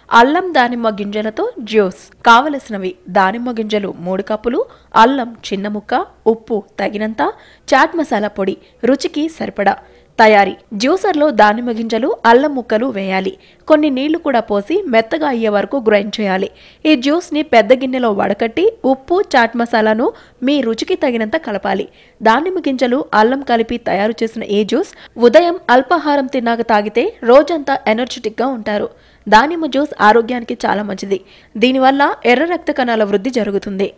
అల్లం దానిమ్మ గింజలతో జ్యూస్ కావలసినవి దానిమ్మ గింజలు 3 కప్పులు, అల్లం చిన్న ముక్క, ఉప్పు తగినంత, చాట్ మసాలా పొడి రుచికి సరిపడా. తయారీ: జ్యూసర్లో దానిమ్మ గింజలు, అల్లం ముక్కలు వేయాలి. కొన్ని నీళ్లు కూడా పోసి మెత్తగా అయ్యే వరకు గ్రైండ్ చేయాలి. ఈ జ్యూస్ని పెద్ద గిన్నెలో వడకట్టి ఉప్పు, చాట్ మసాలాను మీ రుచికి తగినంత కలపాలి. దానిమ్మ గింజలు, అల్లం కలిపి తయారు చేసిన ఈ జ్యూస్ ఉదయం అల్పాహారం తిన్నాక తాగితే రోజంతా ఎనర్జెటిక్గా ఉంటారు. దానిమ్మ జ్యూస్ ఆరోగ్యానికి చాలా మంచిది. దీనివల్ల ఎర్ర రక్త కణాల వృద్ధి జరుగుతుంది.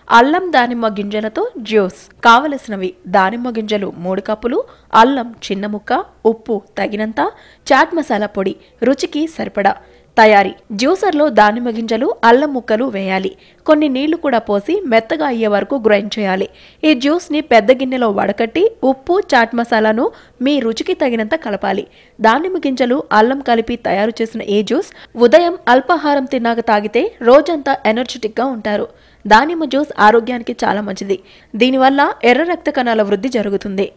అల్లం దానిమ్మ గింజలతో జ్యూస్ కావలసినవి దానిమ్మ గింజలు 3 కప్పులు, అల్లం చిన్న ముక్క, ఉప్పు తగినంత, చాట్ మసాలా పొడి రుచికి సరిపడా. తయారీ: జ్యూసర్లో దానిమ్మ గింజలు, అల్లం ముక్కలు వేయాలి. కొన్ని నీళ్లు కూడా పోసి మెత్తగా అయ్యే వరకు గ్రైండ్ చేయాలి. ఈ జ్యూస్ని పెద్ద గిన్నెలో వడకట్టి ఉప్పు, చాట్ మసాలాను మీ రుచికి తగినంత కలపాలి. దానిమ్మ గింజలు, అల్లం కలిపి తయారు చేసిన ఈ జ్యూస్ ఉదయం అల్పాహారం తిన్నాక తాగితే రోజంతా ఎనర్జెటిక్గా ఉంటారు. దానిమ్మ జ్యూస్ ఆరోగ్యానికి చాలా మంచిది. దీనివల్ల ఎర్ర రక్త కణాల వృద్ధి జరుగుతుంది.